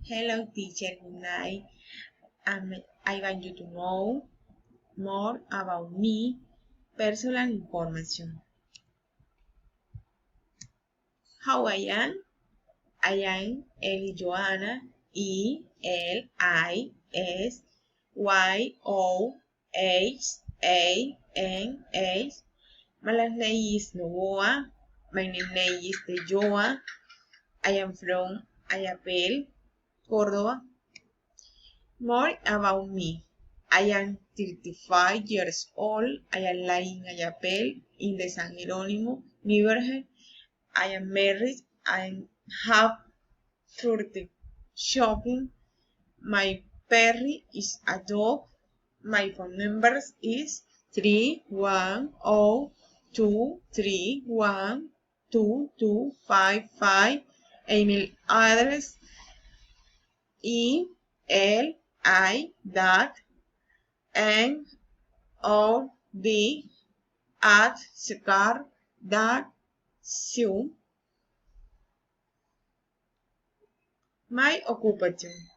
Hello, teacher. Good night. I want you to know more about me, personal information. How I am? I am Eli Joanna, Elisyohana. My last name is Novoa. My name is Tejoa. I am from Ayapel, Córdoba. More about me. I am 35 years old. I am living in Ayapel in the San Jerónimo neighborhood. I am married. I have 30 shopping. My pet is a dog. My phone number is 31023122255. Email address eli.nord@scar.su. My occupation.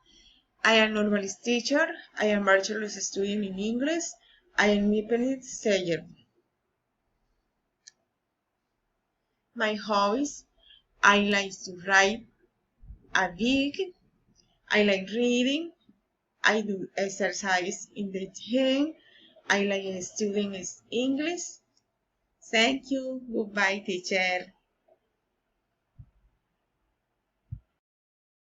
I am normalist teacher. I am bachelor's student in English. I am independent seller. My hobbies. I like to write a book. I like reading. I do exercise in the gym. I like studying English. Thank you. Goodbye, teacher.